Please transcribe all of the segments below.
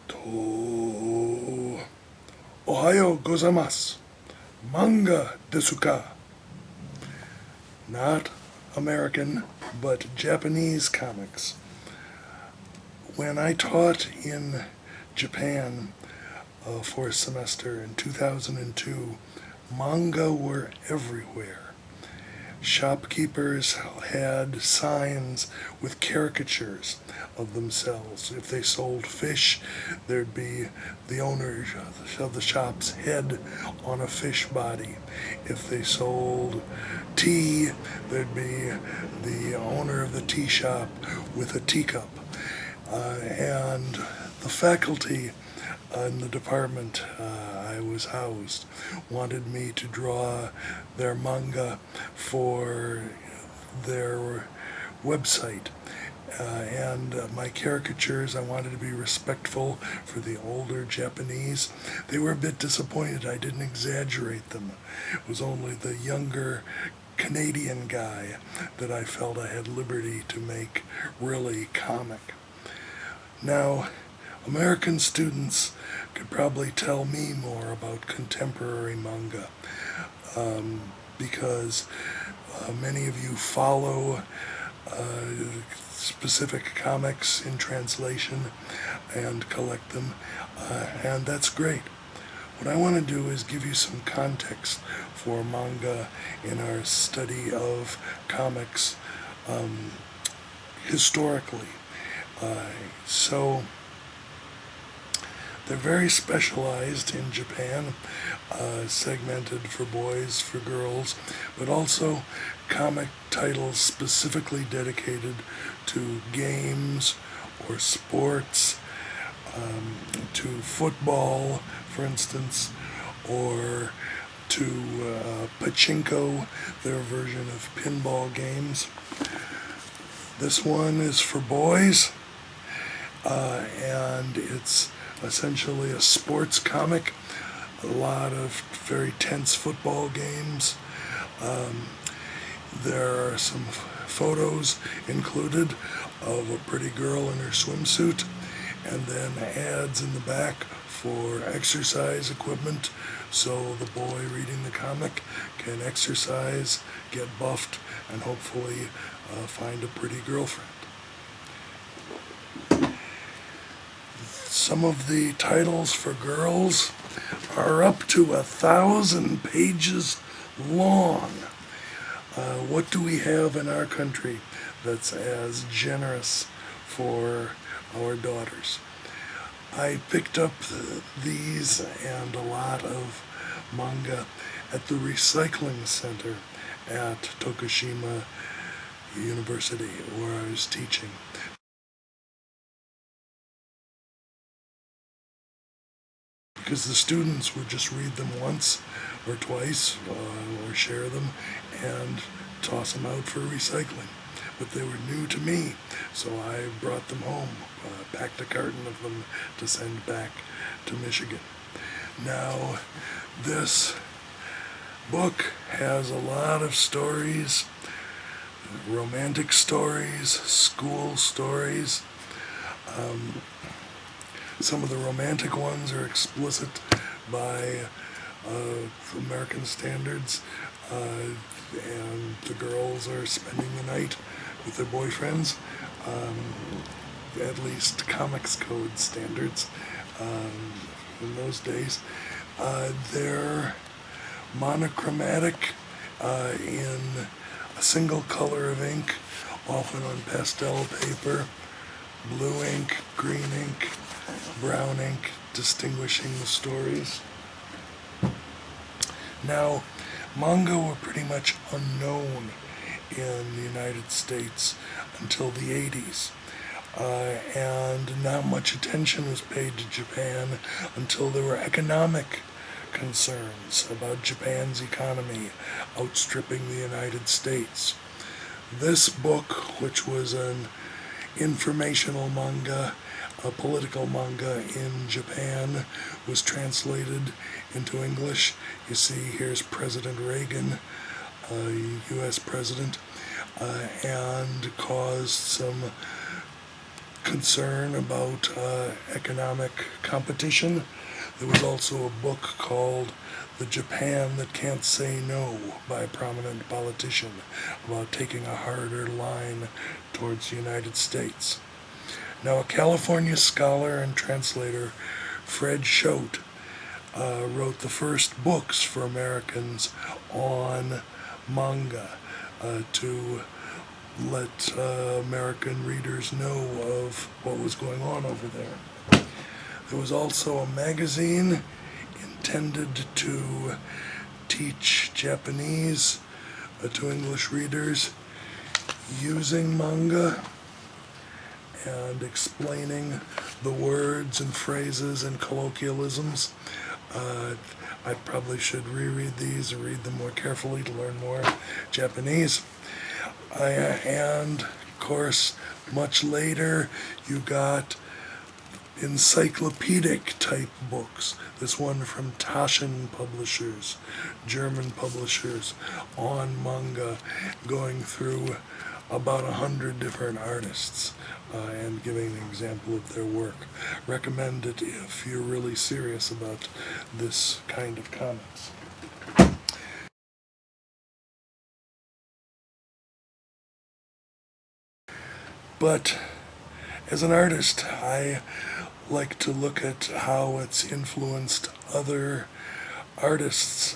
と、おはようございます。Manga desu ka? Not American, but Japanese comics. When I taught in Japan for a semester in 2002, manga were everywhere. Shopkeepers had signs with caricatures of themselves. If they sold fish, there'd be the owner of the shop's head on a fish body. If they sold tea, there'd be the owner of the tea shop with a teacup. And the faculty in the department I was housed wanted me to draw their manga for their website. And my caricatures, I wanted to be respectful for the older Japanese. They were a bit disappointed I didn't exaggerate them. It was only the younger Canadian guy that I felt I had liberty to make really comic. Now, American students could probably tell me more about contemporary manga because many of you follow specific comics in translation and collect them, and that's great. What I want to do is give you some context for manga in our study of comics historically. So they're very specialized in Japan, segmented for boys, for girls, but also comic titles specifically dedicated to games or sports, to football, for instance, or to pachinko, their version of pinball games. This one is for boys, and it's essentially a sports comic. A lot of very tense football games. There are some photos included of a pretty girl in her swimsuit, and then ads in the back for exercise equipment, so the boy reading the comic can exercise, get buffed, and hopefully find a pretty girlfriend. Some of the titles for girls are up to 1,000 pages long. What do we have in our country that's as generous for our daughters? I picked up these and a lot of manga at the recycling center at Tokushima University, where I was teaching. Because the students would just read them once or twice or share them and toss them out for recycling. But they were new to me, so I brought them home, packed a carton of them to send back to Michigan. Now, this book has a lot of stories, romantic stories, school stories. Some of the romantic ones are explicit by American standards, and the girls are spending the night with their boyfriends, at least Comics Code standards in those days. They're monochromatic in a single color of ink, often on pastel paper, blue ink, green ink, brown ink, distinguishing the stories. Now, manga were pretty much unknown in the United States until the 80s. And not much attention was paid to Japan until there were economic concerns about Japan's economy outstripping the United States. This book, which was an informational manga, a political manga in Japan, was translated into English. You see, here's President Reagan, U.S. President, and caused some concern about economic competition. There was also a book called The Japan That Can't Say No by a prominent politician about taking a harder line towards the United States. Now, a California scholar and translator, Fred Choate, wrote the first books for Americans on manga to let American readers know of what was going on over there. There was also a magazine intended to teach Japanese to English readers using manga and explaining the words and phrases and colloquialisms. I probably should reread these or read them more carefully to learn more Japanese. And, of course, much later, you got encyclopedic type books. This one from Taschen Publishers, German publishers, on manga, going through about 100 different artists and giving an example of their work. Recommend it if you're really serious about this kind of comics. But as an artist, I like to look at how it's influenced other artists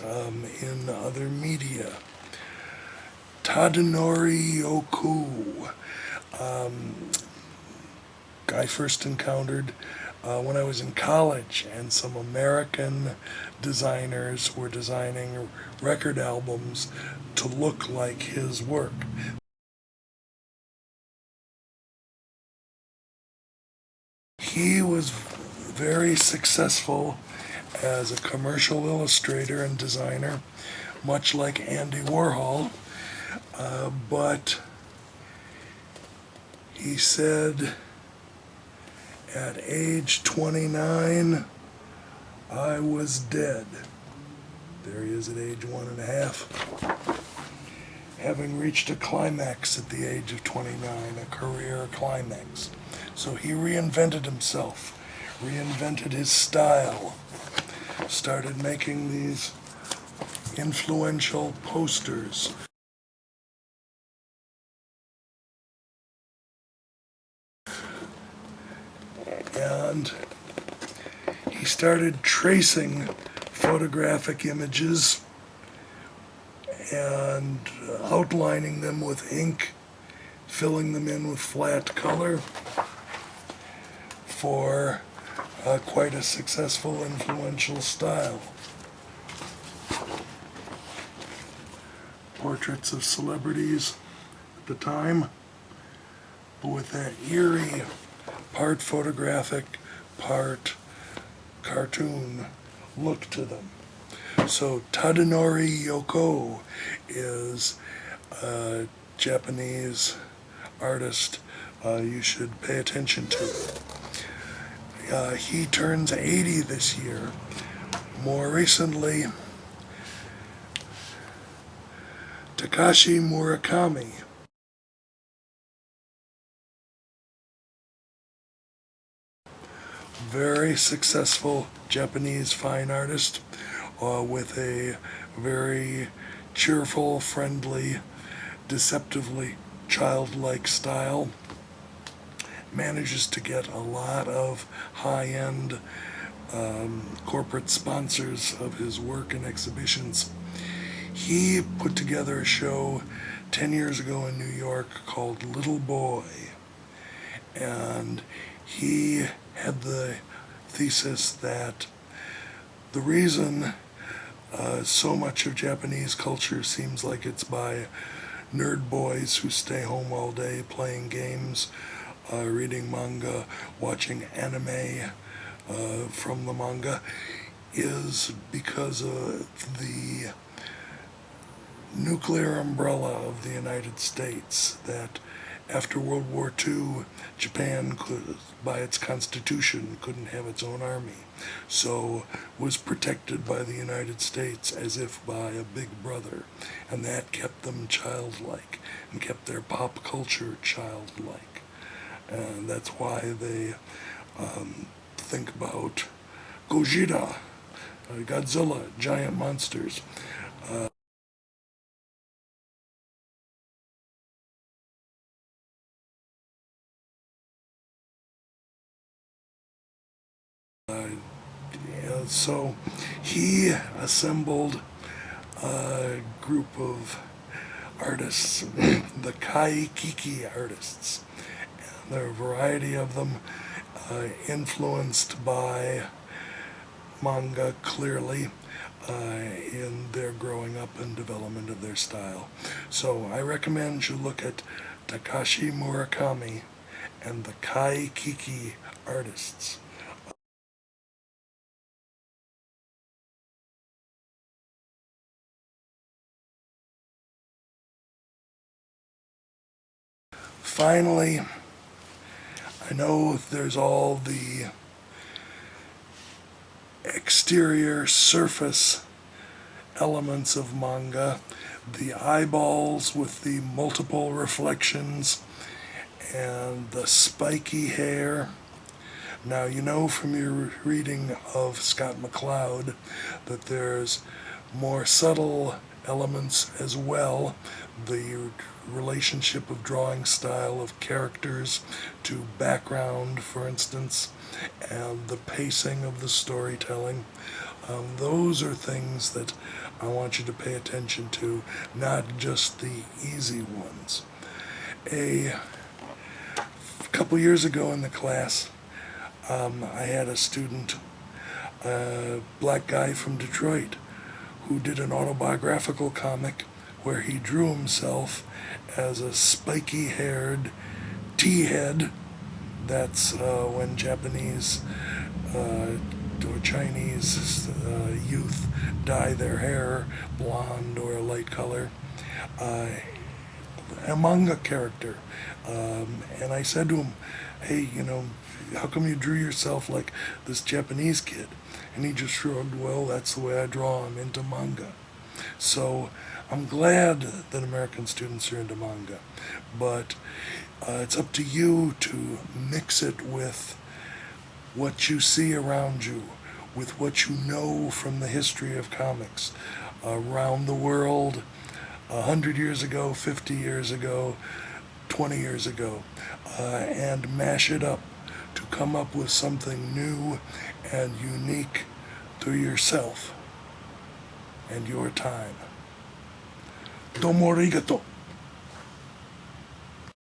in other media. Tadanori Yoku, I first encountered when I was in college, and some American designers were designing record albums to look like his work. He was very successful as a commercial illustrator and designer, much like Andy Warhol, but he said, at age 29, I was dead. There he is at age 1.5. Having reached a climax at the age of 29, a career climax. So he reinvented himself, reinvented his style, started making these influential posters. And he started tracing photographic images and outlining them with ink, filling them in with flat color for quite a successful, influential style. Portraits of celebrities at the time, but with that eerie, part photographic, part cartoon look to them. So Tadanori Yoko is a Japanese artist you should pay attention to. He turns 80 this year. More recently, Takashi Murakami, very successful Japanese fine artist with a very cheerful, friendly, deceptively childlike style. Manages to get a lot of high-end corporate sponsors of his work and exhibitions. He put together a show 10 years ago in New York called Little Boy, and he had the thesis that the reason so much of Japanese culture seems like it's by nerd boys who stay home all day playing games, reading manga, watching anime from the manga, is because of the nuclear umbrella of the United States, that after World War II, Japan could, by its constitution, couldn't have its own army, so was protected by the United States as if by a big brother, and that kept them childlike and kept their pop culture childlike. And that's why they think about Gojira, Godzilla, giant monsters. So he assembled a group of artists, the Kaikiki artists. There are a variety of them, influenced by manga clearly in their growing up and development of their style. So I recommend you look at Takashi Murakami and the Kaikiki artists. Finally, I know there's all the exterior surface elements of manga, the eyeballs with the multiple reflections, and the spiky hair. Now, you know from your reading of Scott McCloud that there's more subtle elements as well. The relationship of drawing style of characters to background, for instance, and the pacing of the storytelling. Those are things that I want you to pay attention to, not just the easy ones. A couple years ago in the class, I had a student, a black guy from Detroit, who did an autobiographical comic where he drew himself as a spiky-haired T-head. That's when Japanese or Chinese youth dye their hair blonde or a light color. A manga character. And I said to him, hey, how come you drew yourself like this Japanese kid? And he just shrugged, well, that's the way I draw. I'm into manga. So I'm glad that American students are into manga, but it's up to you to mix it with what you see around you, with what you know from the history of comics around the world, 100 years ago, 50 years ago, 20 years ago, and mash it up to come up with something new and unique to yourself and your time. Domo arigato.